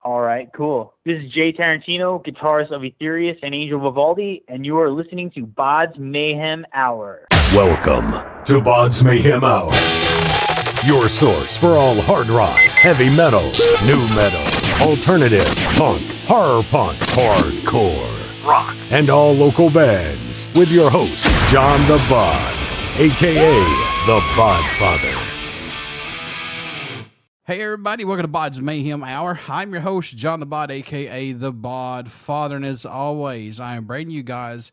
All right, cool. This is Jay Tarantino, guitarist of Etherius and Angel Vivaldi, and you are listening to BODS Mayhem Hour. Welcome to BODS Mayhem Hour, your source for all hard rock, heavy metal, new metal, alternative, punk, horror punk, hardcore, rock, and all local bands, with your host, John the Bod, a.k.a. the Bodfather. Hey everybody, welcome to BODS Mayhem Hour. I'm your host, John the Bod, aka the Bodfather, and as always, I am bringing you guys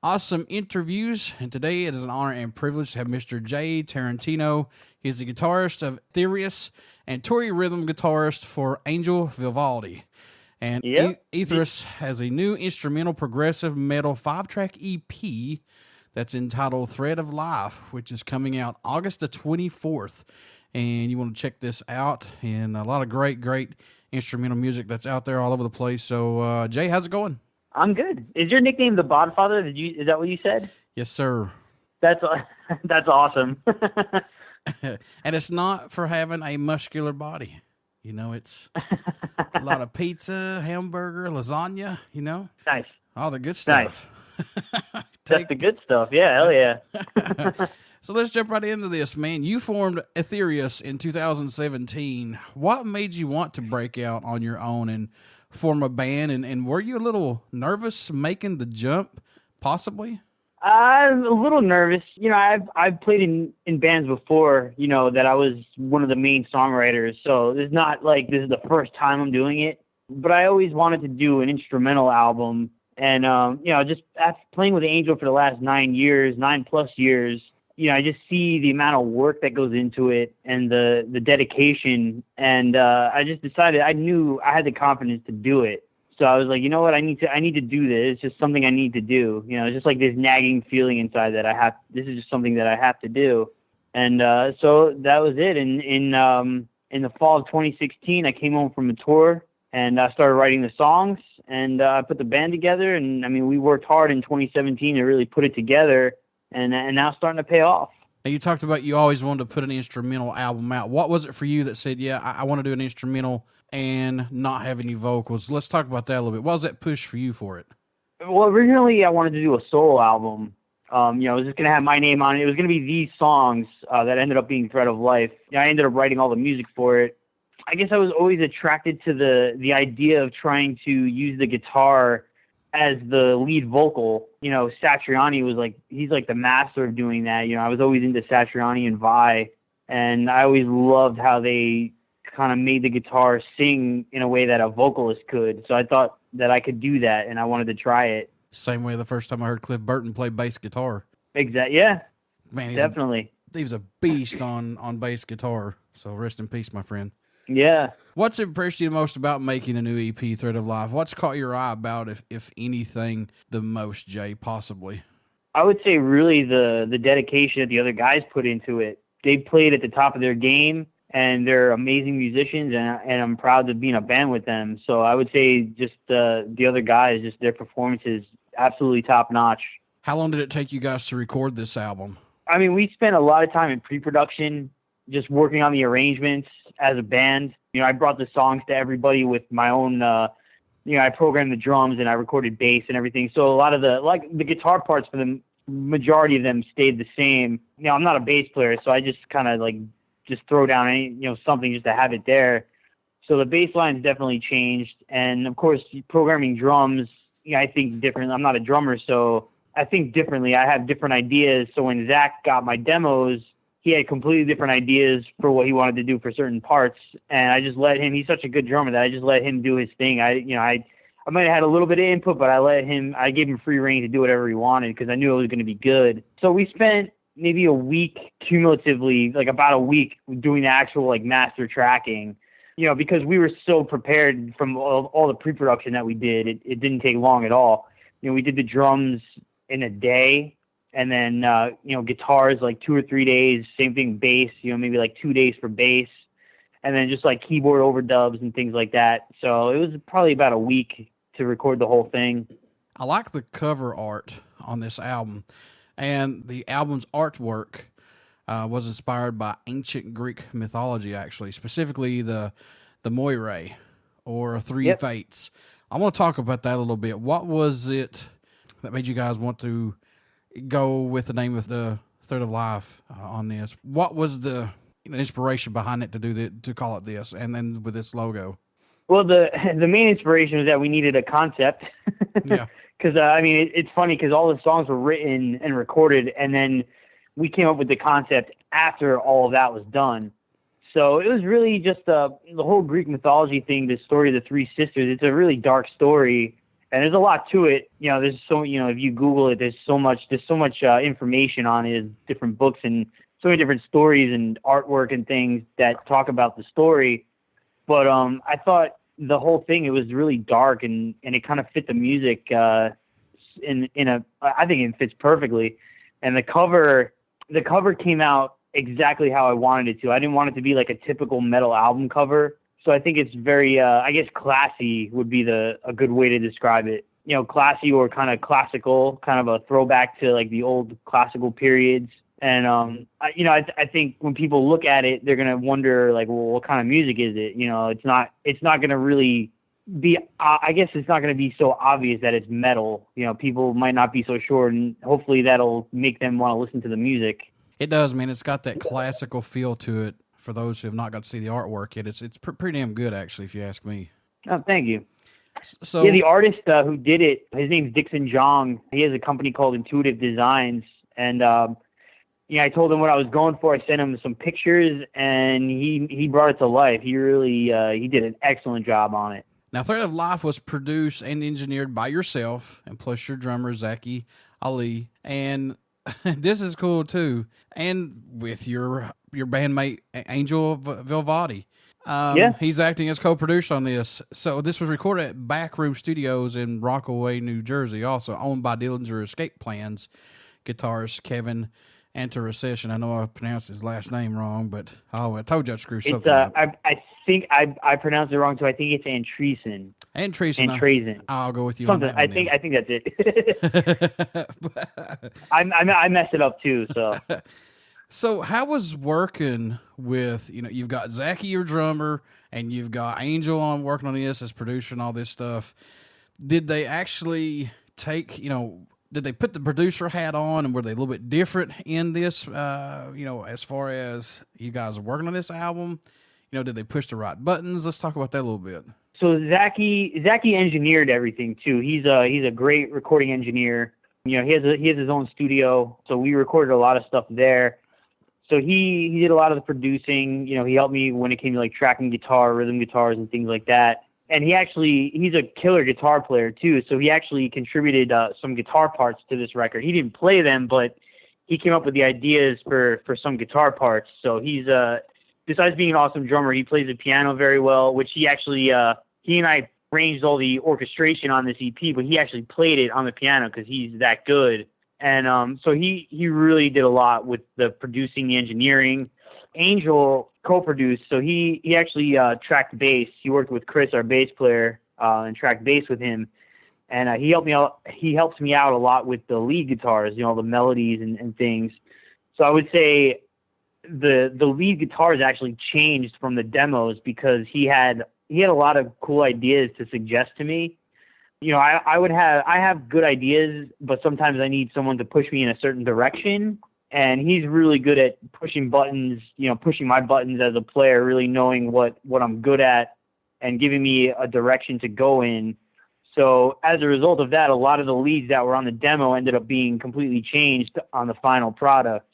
awesome interviews, and today it is an honor and privilege to have Mr. Jay Tarantino. He is the guitarist of Etherius and Tory rhythm guitarist for Angel Vivaldi. And Etherius has a new instrumental progressive metal 5-track EP that's entitled Thread of Life, which is coming out August the 24th. And you want to check this out, and a lot of great instrumental music that's out there all over the place. So, Jay, how's it going? I'm good. Is your nickname the Bodfather? Is that what you said? Yes, sir. That's awesome. And it's not for having a muscular body. You know, it's a lot of pizza, hamburger, lasagna, you know? Nice. All the good stuff. Nice. That's the good stuff. Yeah, hell yeah. So let's jump right into this, man. You formed Etherius in 2017. What made you want to break out on your own and form a band? And were you a little nervous making the jump, possibly? I'm a little nervous. You know, I've played in bands before, you know, that I was one of the main songwriters. So it's not like this is the first time I'm doing it. But I always wanted to do an instrumental album. And, you know, just after playing with Angel for the last 9+ years, you know, I just see the amount of work that goes into it and the dedication. And I just decided, I knew I had the confidence to do it. So I was like, you know what, I need to do this. It's just something I need to do. You know, it's just like this nagging feeling inside that this is just something that I have to do. And so that was it. And in the fall of 2016, I came home from a tour and I started writing the songs, and I put the band together. And I mean, we worked hard in 2017 to really put it together. And now it's starting to pay off. Now, you talked about you always wanted to put an instrumental album out. What was it for you that said, yeah, I want to do an instrumental and not have any vocals? Let's talk about that a little bit. What was that push for you for it? Well, originally I wanted to do a solo album. You know, I was just going to have my name on it. It was going to be these songs that ended up being Thread of Life. You know, I ended up writing all the music for it. I guess I was always attracted to the idea of trying to use the guitar as the lead vocal. You know, Satriani was he's like the master of doing that. You know, I was always into Satriani and Vi, and I always loved how they kind of made the guitar sing in a way that a vocalist could. So I thought that I could do that, and I wanted to try it. Same way the first time I heard Cliff Burton play bass guitar. Exactly. Yeah. Man, definitely. He was a beast on bass guitar. So rest in peace, my friend. Yeah. What's impressed you most about making a new EP, Thread of Life? What's caught your eye about, if anything, the most, Jay, possibly? I would say really the dedication that the other guys put into it. They played at the top of their game, and they're amazing musicians, and I'm proud to be in a band with them. So I would say just the other guys, just their performance is absolutely top-notch. How long did it take you guys to record this album? I mean, we spent a lot of time in pre-production, just working on the arrangements as a band. You know, I brought the songs to everybody with my own, you know, I programmed the drums and I recorded bass and everything. So a lot of the guitar parts for the majority of them stayed the same. You know, I'm not a bass player, so I just kind of just throw down something just to have it there. So the bass lines definitely changed. And of course, programming drums, you know, I think different. I'm not a drummer, so I think differently. I have different ideas. So when Zach got my demos, he had completely different ideas for what he wanted to do for certain parts, and I just let him. He's such a good drummer that I just let him do his thing. I might have had a little bit of input, but I gave him free reign to do whatever he wanted because I knew it was going to be good. So we spent maybe a week cumulatively, about a week, doing the actual master tracking. You know, because we were so prepared from all the pre-production that we did, it didn't take long at all. You know, we did the drums in a day. And then, you know, guitars 2 or 3 days, same thing, bass, you know, maybe 2 days for bass. And then just keyboard overdubs and things like that. So it was probably about a week to record the whole thing. I like the cover art on this album. And the album's artwork was inspired by ancient Greek mythology, actually, specifically the Moirae, or Three Yep. Fates. I want to talk about that a little bit. What was it that made you guys want to go with the name of the Third of Life on this? What was the inspiration behind it to call it this, and then with this logo? Well, the main inspiration was that we needed a concept. Yeah. Because I mean, it's funny because all the songs were written and recorded, and then we came up with the concept after all of that was done. So it was really just the whole Greek mythology thing, the story of the three sisters. It's a really dark story, and there's a lot to it. There's if you Google it, there's so much information on it, different books and so many different stories and artwork and things that talk about the story. But I thought the whole thing, it was really dark and it kind of fit the music I think it fits perfectly. And the cover came out exactly how I wanted it to. I didn't want it to be like a typical metal album cover. So I think it's very, I guess classy would be a good way to describe it. Classy or kind of classical, kind of a throwback to like the old classical periods. And, I think when people look at it, they're going to wonder like, well, what kind of music is it? It's not going to really be, I guess it's not going to be so obvious that it's metal. People might not be so sure, and hopefully that'll make them want to listen to the music. It does, man. It's got that classical feel to it. For those who have not got to see the artwork yet, it's pretty damn good, actually, if you ask me. Oh, thank you. So yeah, the artist who did it, his name's Dixon Jong. He has a company called Intuitive Designs, and I told him what I was going for. I sent him some pictures, and he brought it to life. He really he did an excellent job on it. Now, Thread of Life was produced and engineered by yourself, and plus your drummer, Zaki Ali. And this is cool, too. And with your bandmate, Angel Vivaldi. Yeah. He's acting as co-producer on this. So this was recorded at Backroom Studios in Rockaway, New Jersey, also owned by Dillinger Escape Plans guitarist Kevin Antaracession. I know I pronounced his last name wrong, but I told you I'd screw something up. I think I pronounced it wrong too. I think it's Antreason. Antreason. I'll go with you Something. on that. I think that's it. I messed it up too. So. So how was working with, you've got Zaki, your drummer, and you've got Angel on working on this as producer and all this stuff. Did they actually take, did they put the producer hat on, and were they a little bit different in this, as far as you guys are working on this album? Did they push the right buttons? Let's talk about that a little bit. So Zaki engineered everything too. He's a great recording engineer. He has his own studio, so we recorded a lot of stuff there. So he did a lot of the producing. He helped me when it came to like tracking guitar, rhythm guitars, and things like that. And he's a killer guitar player too. So he actually contributed some guitar parts to this record. He didn't play them, but he came up with the ideas for some guitar parts. So he's besides being an awesome drummer, he plays the piano very well, which he actually he and I arranged all the orchestration on this EP, but he actually played it on the piano because he's that good. And so he really did a lot with the producing, the engineering. Angel co-produced, so he actually tracked bass. He worked with Chris, our bass player, and tracked bass with him. And he helped me out. He helps me out a lot with the lead guitars, the melodies and things. So I would say the lead guitars actually changed from the demos because he had a lot of cool ideas to suggest to me. I have good ideas, but sometimes I need someone to push me in a certain direction. And he's really good at pushing buttons, pushing my buttons as a player, really knowing what I'm good at and giving me a direction to go in. So as a result of that, a lot of the leads that were on the demo ended up being completely changed on the final product.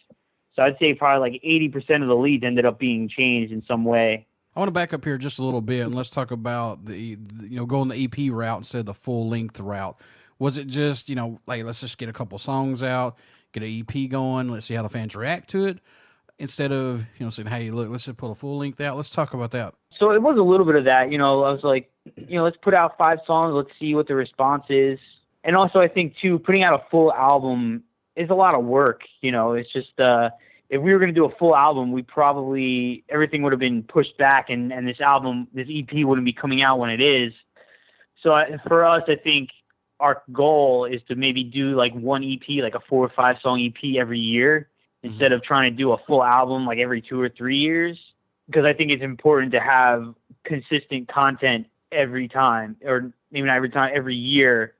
So I'd say probably like 80% of the leads ended up being changed in some way. I want to back up here just a little bit and let's talk about the going the EP route instead of the full length route. Was it just, let's just get a couple songs out, get an EP going, let's see how the fans react to it, instead of, saying, hey, look, let's just put a full length out. Let's talk about that. So it was a little bit of that. I was like, let's put out 5 songs, let's see what the response is. And also I think too, putting out a full album is a lot of work. It's just, if we were going to do a full album, everything would have been pushed back and this EP wouldn't be coming out when it is. So for us, I think our goal is to maybe do like one EP, like a 4 or 5 song EP every year, instead of trying to do a full album like every 2 or 3 years. Because I think it's important to have consistent content every time, or maybe not every time, every year.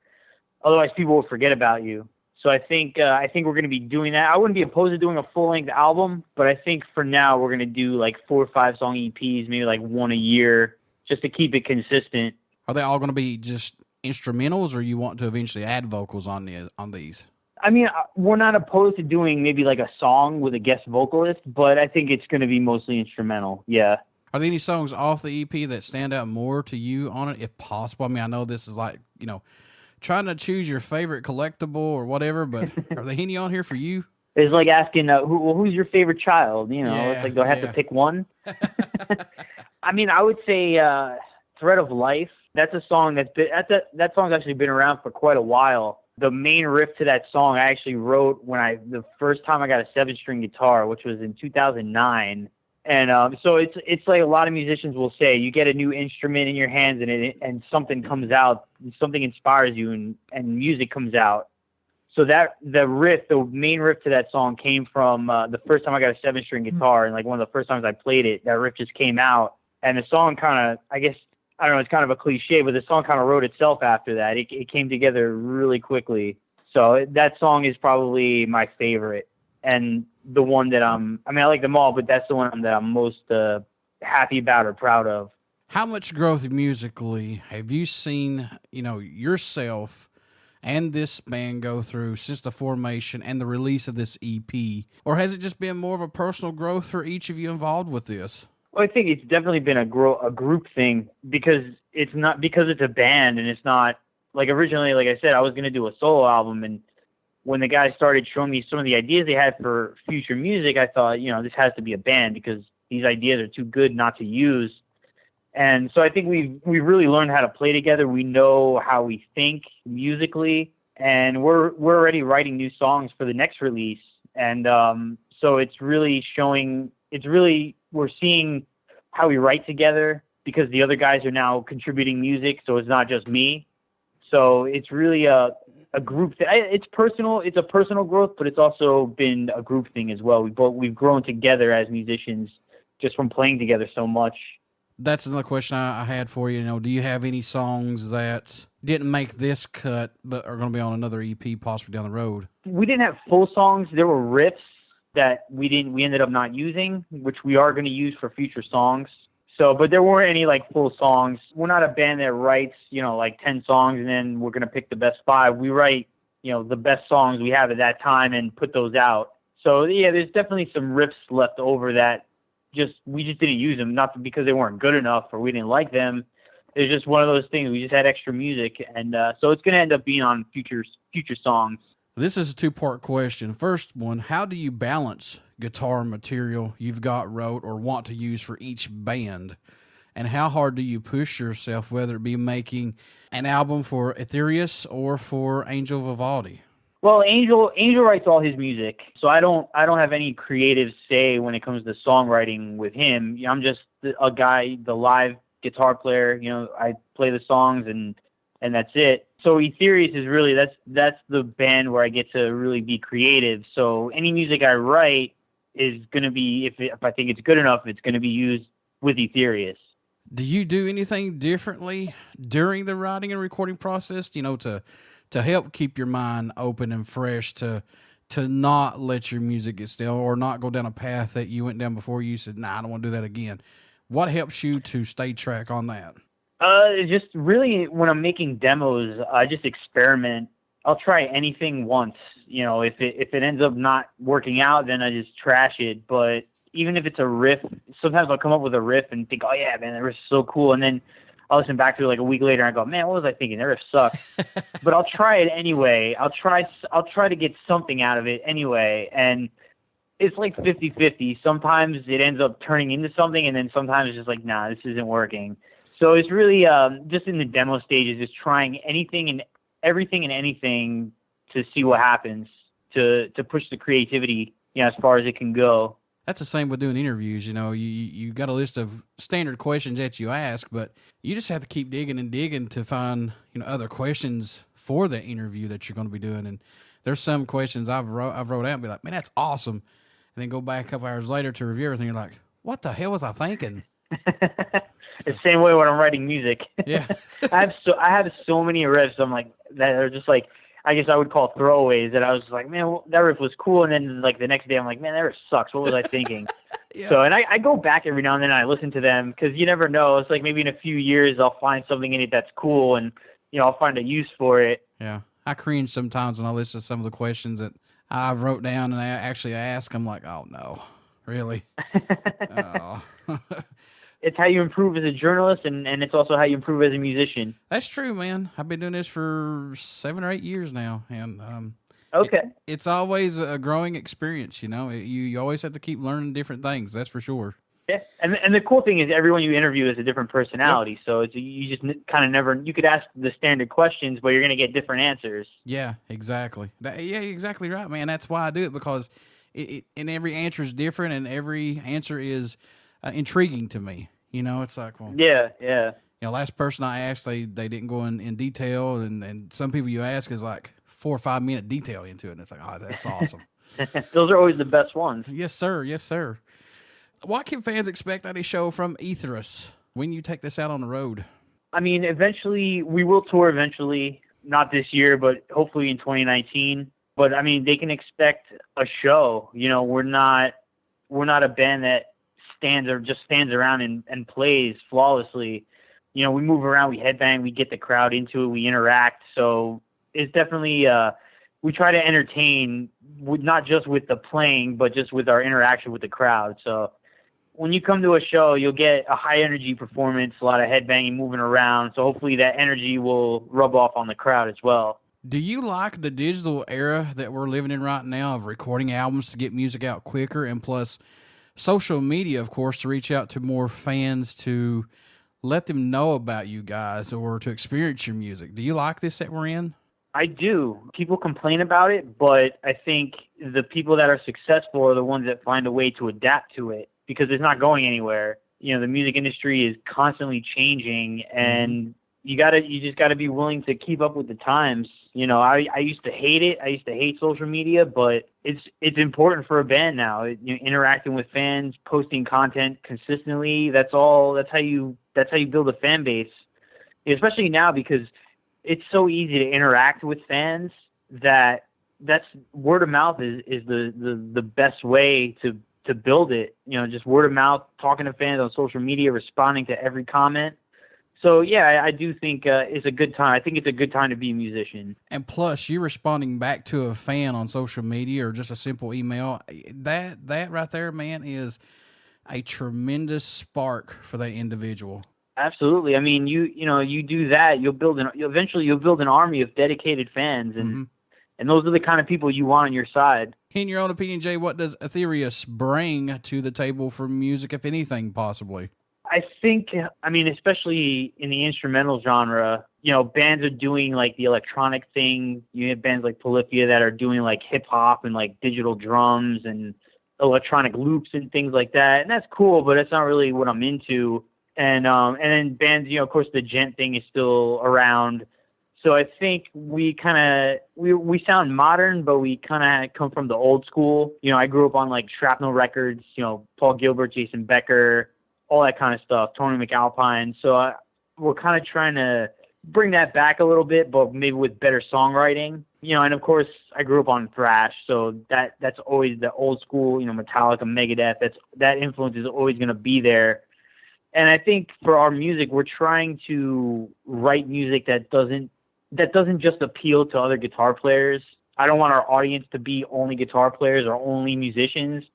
Otherwise, people will forget about you. So I think we're going to be doing that. I wouldn't be opposed to doing a full-length album, but I think for now we're going to do like 4 or 5 song EPs, maybe like one a year, just to keep it consistent. Are they all going to be just instrumentals, or you want to eventually add vocals on these? I mean, we're not opposed to doing maybe like a song with a guest vocalist, but I think it's going to be mostly instrumental. Yeah. Are there any songs off the EP that stand out more to you on it, if possible? I mean, I know this is like, trying to choose your favorite collectible or whatever, but are there any on here for you? It's like asking, who's your favorite child? It's like, do I have to pick one? I mean, I would say Thread of Life. That's a song that song's actually been around for quite a while. The main riff to that song I actually wrote the first time I got a 7-string guitar, which was in 2009. And so it's like a lot of musicians will say, you get a new instrument in your hands and something comes out, something inspires you, and music comes out. So the main riff to that song came from the first time I got a 7-string guitar, and like one of the first times I played it, that riff just came out. And the song kind of, I guess, I don't know, it's kind of a cliche, but the song kind of wrote itself after that. It came together really quickly. So that song is probably my favorite. And the one that I like them all, but that's the one that I'm most happy about or proud of. How much growth musically have you seen, yourself and this band go through since the formation and the release of this EP? Or has it just been more of a personal growth for each of you involved with this? Well, I think it's definitely been a group thing, because it's a band, and it's not like originally, like I said, I was going to do a solo album, and when the guys started showing me some of the ideas they had for future music, I thought, this has to be a band, because these ideas are too good not to use. And so I think we've really learned how to play together. We know how we think musically, and we're already writing new songs for the next release. And so it's really we're seeing how we write together, because the other guys are now contributing music, so it's not just me. So it's really a group thing. It's personal. It's a personal growth, but it's also been a group thing as well. We've grown together as musicians just from playing together so much. That's another question I had for you. Do you have any songs that didn't make this cut but are going to be on another EP possibly down the road? We didn't have full songs. There were riffs that we ended up not using, which we are going to use for future songs. So, but there weren't any like full songs. We're not a band that writes, like 10 songs and then we're going to pick the best 5. We write, the best songs we have at that time and put those out. So yeah, there's definitely some riffs left over that we just didn't use them, not because they weren't good enough or we didn't like them. It's just one of those things. We just had extra music, and so it's going to end up being on future songs. This is a 2-part question. First one, how do you balance guitar material you've got wrote or want to use for each band? And how hard do you push yourself, whether it be making an album for Etherius or for Angel Vivaldi? Well, Angel writes all his music, so I don't have any creative say when it comes to songwriting with him. I'm just a guy, the live guitar player. I play the songs and that's it. So Etherius is really that's the band where I get to really be creative. So any music I write is going to be, if I think it's good enough, it's going to be used with Etherius. Do you do anything differently during the writing and recording process, to help keep your mind open and fresh, to not let your music get stale or not go down a path that you went down before you said, nah, I don't want to do that again? What helps you to stay track on that? Just really when I'm making demos, I just experiment. I'll try anything once. If it ends up not working out, then I just trash it. But even if it's a riff, sometimes I'll come up with a riff and think, oh yeah, man, that riff's so cool. And then I'll listen back to it like a week later and I go, man, what was I thinking? That riff sucks. But I'll try it anyway. I'll try to get something out of it anyway. And it's like 50-50. Sometimes it ends up turning into something, and then sometimes it's just like, nah, this isn't working. So it's really just in the demo stages, just trying anything and everything and anything to see what happens, to push the creativity, as far as it can go. That's the same with doing interviews. You got a list of standard questions that you ask, but you just have to keep digging and digging to find other questions for the interview that you're going to be doing. And there's some questions I've wrote out and be like, man, that's awesome. And then go back a couple hours later to review everything. You're like, what the hell was I thinking? the same way when I'm writing music. Yeah. I have so many riffs. I'm like that are just like, I guess I would call throwaways, that I was like, man, that riff was cool, and then like the next day I'm like, man, that riff sucks. What was I thinking? Yeah. So, and I go back every now and then and I listen to them, because you never know. It's like maybe in a few years I'll find something in it that's cool, and I'll find a use for it. Yeah. I cringe sometimes when I listen to some of the questions that I wrote down and I actually ask. I'm like, oh no, really? Oh. It's how you improve as a journalist, and it's also how you improve as a musician. That's true, man. I've been doing this for 7 or 8 years now, and okay, it's always a growing experience. You always have to keep learning different things. That's for sure. Yeah, and the cool thing is everyone you interview is a different personality. Yep. So you just kind of never, you could ask the standard questions, but you're going to get different answers. Yeah, exactly. Exactly right, man. That's why I do it, because and every answer is different, and every answer is intriguing to me. It's like, well, yeah. Last person I asked, they didn't go in detail, and some people you ask is like 4 or 5 minute detail into it, and it's like, oh, that's awesome. Those are always the best ones. Yes, sir. Yes, sir. What can fans expect at a show from Etherius when you take this out on the road? I mean, eventually, we will tour eventually, not this year, but hopefully in 2019. But I mean, they can expect a show. We're not a band that stands around and plays flawlessly. We move around, we headbang, we get the crowd into it, we interact. So it's definitely, we try to entertain, not just with the playing, but just with our interaction with the crowd. So when you come to a show, you'll get a high energy performance, a lot of headbanging, moving around. So hopefully that energy will rub off on the crowd as well. Do you like the digital era that we're living in right now of recording albums to get music out quicker, and plus social media, of course, to reach out to more fans to let them know about you guys or to experience your music? Do you like this that we're in? I do. People complain about it, but I think the people that are successful are the ones that find a way to adapt to it, because it's not going anywhere. The music industry is constantly changing, and you just gotta be willing to keep up with the times. I used to hate it. I used to hate social media, but it's important for a band now. Interacting with fans, posting content consistently. That's how you build a fan base, especially now, because it's so easy to interact with fans that's word of mouth is the best way to build it. Just word of mouth, talking to fans on social media, responding to every comment. So, yeah, I do think it's a good time. I think it's a good time to be a musician. And plus, you responding back to a fan on social media or just a simple email, that right there, man, is a tremendous spark for that individual. Absolutely. I mean, you do that, eventually you'll build an army of dedicated fans, and those are the kind of people you want on your side. In your own opinion, Jay, what does Etherius bring to the table for music, if anything, possibly? I think, especially in the instrumental genre, bands are doing like the electronic thing. You have bands like Polyphia that are doing like hip hop and like digital drums and electronic loops and things like that. And that's cool, but that's not really what I'm into. And then bands, of course the gent thing is still around. So I think we sound modern, but we kind of come from the old school. I grew up on like Shrapnel Records, Paul Gilbert, Jason Becker, all that kind of stuff, Tony McAlpine. So we're kind of trying to bring that back a little bit, but maybe with better songwriting. And of course I grew up on thrash, so that's always the old school, Metallica, Megadeth. That influence is always going to be there. And I think for our music, we're trying to write music that doesn't just appeal to other guitar players. I don't want our audience to be only guitar players or only musicians.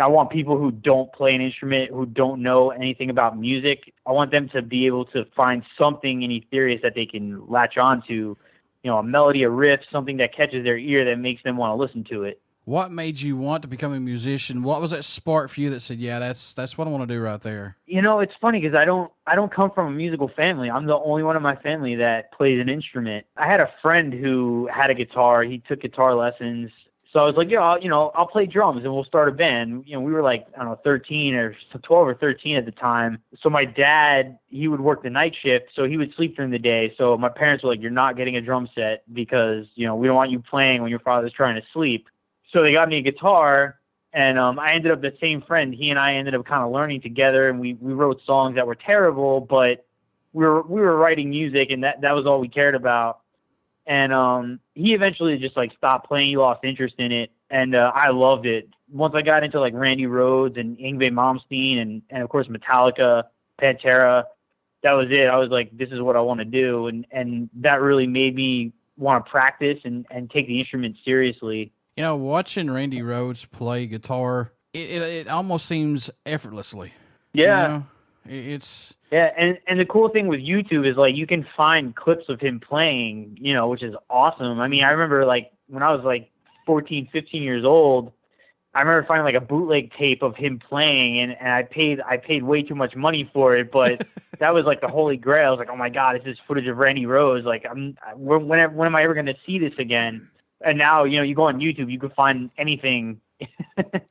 I want people who don't play an instrument, who don't know anything about music. I want them to be able to find something in Etherius that they can latch on to, a melody, a riff, something that catches their ear that makes them want to listen to it. What made you want to become a musician? What was that spark for you that said, yeah, that's what I want to do right there? It's funny because I don't come from a musical family. I'm the only one in my family that plays an instrument. I had a friend who had a guitar. He took guitar lessons. So I was like, I'll play drums and we'll start a band. We were like, 13 or 12 or 13 at the time. So my dad, he would work the night shift, so he would sleep during the day. So my parents were like, you're not getting a drum set because, we don't want you playing when your father's trying to sleep. So they got me a guitar, And I ended up, the same friend, he and I ended up kind of learning together, and we wrote songs that were terrible, but we were writing music, and that was all we cared about. And he eventually just like stopped playing. He lost interest in it, and I loved it. Once I got into like Randy Rhoads and Yngwie Malmsteen and of course Metallica, Pantera, that was it. I was like, this is what I want to do, and that really made me want to practice and take the instrument seriously. You know, watching Randy Rhoads play guitar, it almost seems effortlessly. Yeah. You know? It's... Yeah, and the cool thing with YouTube is, like, you can find clips of him playing, you know, which is awesome. I mean, I remember, like, when I was, like, 14, 15 years old, I remember finding, like, a bootleg tape of him playing, and I paid way too much money for it, but that was, like, the holy grail. I was like, oh, my God, this is footage of Randy Rhoads. Like, when am I ever going to see this again? And now, you know, you go on YouTube, you can find anything.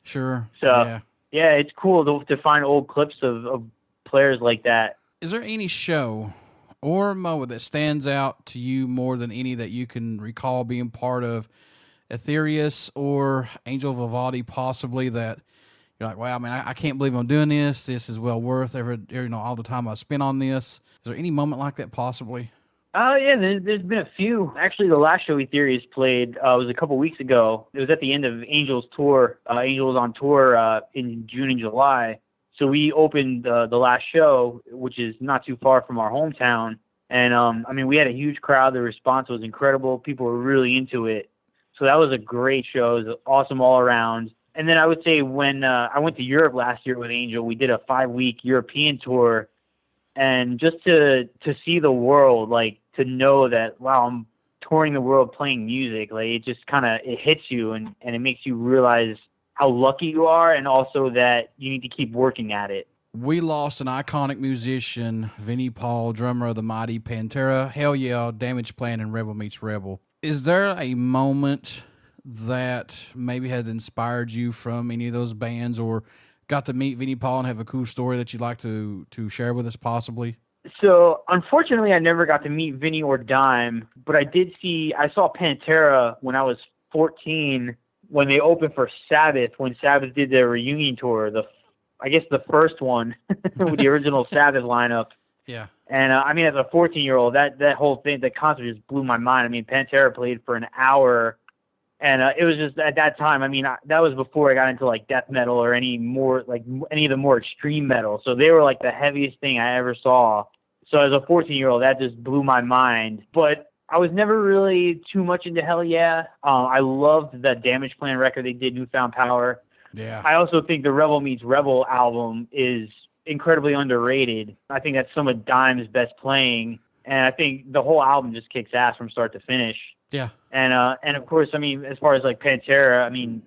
Sure. So, yeah, it's cool to find old clips of players like that. Is there any show or moment that stands out to you more than any that you can recall being part of, Etherius or Angel Vivaldi possibly, that you're like, wow, man, I can't believe I'm doing this. This is well worth all the time I spent on this. Is there any moment like that possibly? Yeah, there's been a few. Actually, the last show Etherius played was a couple weeks ago. It was at the end of Angel's tour. Angel was on tour in June and July. So we opened the last show, which is not too far from our hometown. And, I mean, we had a huge crowd. The response was incredible. People were really into it. So that was a great show. It was awesome all around. And then I would say when I went to Europe last year with Angel, we did a 5-week European tour. And just to see the world, like, to know that, wow, I'm touring the world playing music, like, it just kind of, it hits you and it makes you realize how lucky you are, and also that you need to keep working at it. We lost an iconic musician, Vinnie Paul, drummer of the mighty Pantera, Hell Yeah, Damage Plan, and Rebel Meets Rebel. Is there a moment that maybe has inspired you from any of those bands, or got to meet Vinnie Paul and have a cool story that you'd like to share with us possibly? So, unfortunately, I never got to meet Vinnie or Dime, but I saw Pantera when I was 14, when they opened for Sabbath, when Sabbath did their reunion tour, I guess the first one with the original Sabbath lineup. Yeah. And I mean, as a 14-year-old, that whole thing, the concert just blew my mind. I mean, Pantera played for an hour, and it was just, at that time, I mean, that was before I got into like death metal or any of the more extreme metal. So they were like the heaviest thing I ever saw. So as a 14-year-old, that just blew my mind. But I was never really too much into Hell Yeah. I loved the Damage Plan record they did, Newfound Power. Yeah. I also think the Rebel Meets Rebel album is incredibly underrated. I think that's some of Dime's best playing, and I think the whole album just kicks ass from start to finish. Yeah. And of course, I mean, as far as like Pantera, I mean,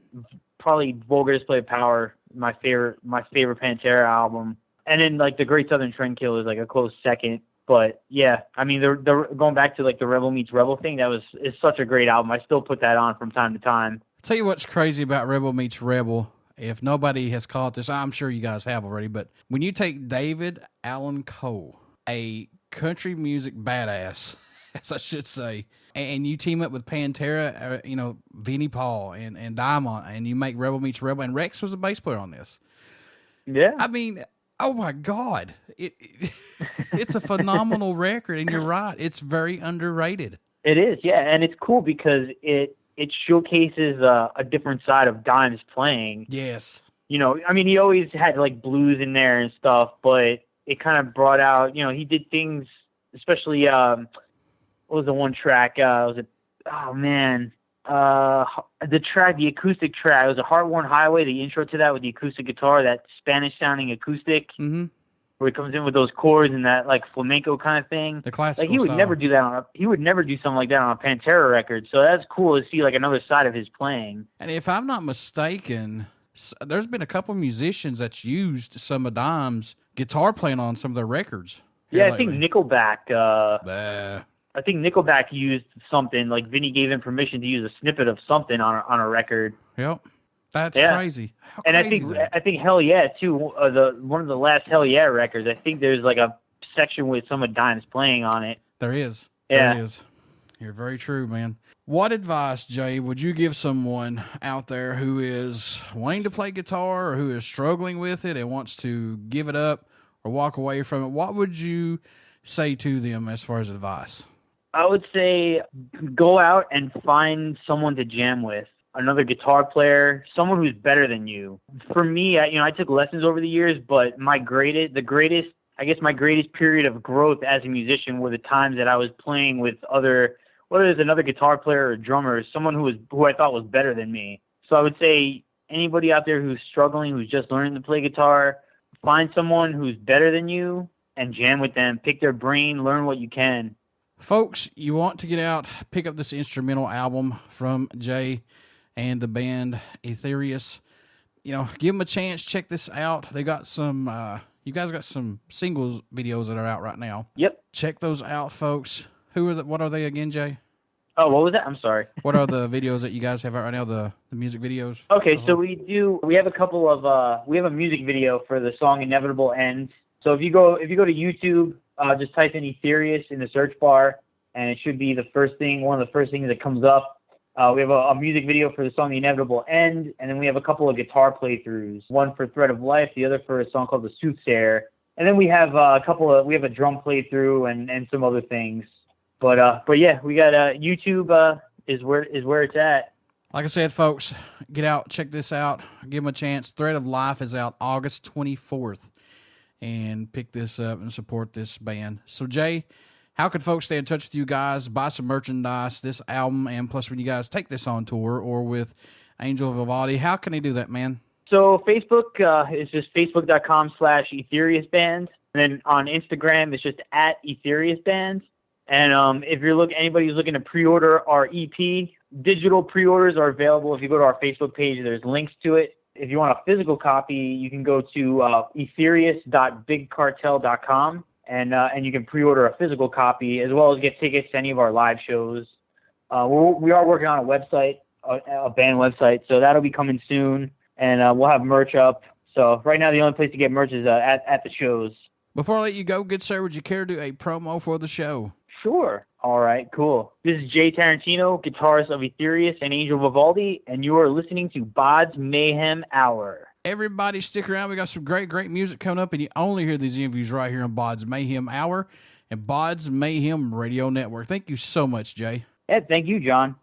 probably Vulgar Display of Power, my favorite Pantera album. And then like the Great Southern Trendkill is like a close second. But yeah, I mean, the going back to like the Rebel Meets Rebel thing, is such a great album. I still put that on from time to time. I'll tell you what's crazy about Rebel Meets Rebel. If nobody has caught this, I'm sure you guys have already, but when you take David Allan Coe, a country music badass, as I should say, and you team up with Pantera, Vinnie Paul and Diamond, and you make Rebel Meets Rebel, and Rex was the bass player on this. Yeah. I mean, oh my God. It's a phenomenal record, and you're right. It's very underrated. It is, yeah, and it's cool because it showcases a different side of Dime's playing. Yes. You know, I mean, he always had like blues in there and stuff, but it kind of brought out, you know, he did things, especially, what was the one track? The acoustic track. It was a Heart-Worn Highway, the intro to that with the acoustic guitar, that Spanish-sounding acoustic. Mm-hmm. Where he comes in with those chords and that like flamenco kind of thing. The classical like he would style. never do that he would never do something like that on a Pantera record. So that's cool to see like another side of his playing. And if I'm not mistaken, there's been a couple musicians that's used some of Dime's guitar playing on some of their records. Yeah, I think Nickelback. I think Nickelback used something, like Vinnie gave him permission to use a snippet of something on a record. Yep. That's crazy. How and crazy I think Hell Yeah too. One of the last Hell Yeah records. I think there's like a section with some of Dime's playing on it. There is. Yeah. There is. You're very true, man. What advice, Jay, would you give someone out there who is wanting to play guitar or who is struggling with it and wants to give it up or walk away from it? What would you say to them as far as advice? I would say go out and find someone to jam with, another guitar player, someone who's better than you. For me, I took lessons over the years, but my greatest period of growth as a musician were the times that I was playing with whether it's another guitar player or drummer, someone who I thought was better than me. So I would say anybody out there who's struggling, who's just learning to play guitar, find someone who's better than you and jam with them. Pick their brain, learn what you can. Folks, you want to get out, pick up this instrumental album from Jay and the band Etherius. Give them a chance. Check this out. They got some, you guys got some singles videos that are out right now. Yep. Check those out, folks. What are they again, Jay? Oh, what was that? I'm sorry. What are the videos that you guys have out right now, the music videos? Okay, so we have a couple of, we have a music video for the song Inevitable End. So if you go to YouTube, just type in Etherius in the search bar, and it should be one of the first things that comes up. We have a music video for the song The Inevitable End, and then we have a couple of guitar playthroughs, one for Thread of Life, the other for a song called The Soothsayer. And then we have we have a drum playthrough and some other things. But yeah, we got YouTube is where it's at. Like I said, folks, get out, check this out, give them a chance. Thread of Life is out August 24th, and pick this up and support this band. So, Jay, how could folks stay in touch with you guys, buy some merchandise, this album, and plus when you guys take this on tour or with Angel Vivaldi, how can they do that, man? So Facebook is just facebook.com/EtheriusBand. And then on Instagram, it's just @EtheriusBand. And if anybody who's looking to pre-order our EP, digital pre-orders are available. If you go to our Facebook page, there's links to it. If you want a physical copy, you can go to etherius.bigcartel.com, and you can pre-order a physical copy as well as get tickets to any of our live shows. We are working on a website, a band website, so that'll be coming soon, and we'll have merch up. So right now, the only place to get merch is at the shows. Before I let you go, good sir, would you care to do a promo for the show? Sure. All right, cool. This is Jay Tarantino, guitarist of Etherius and Angel Vivaldi, and you are listening to BODS Mayhem Hour. Everybody stick around. We got some great music coming up, and you only hear these interviews right here on BODS Mayhem Hour and BODS Mayhem Radio Network. Thank you so much, Jay. Yeah, thank you, John.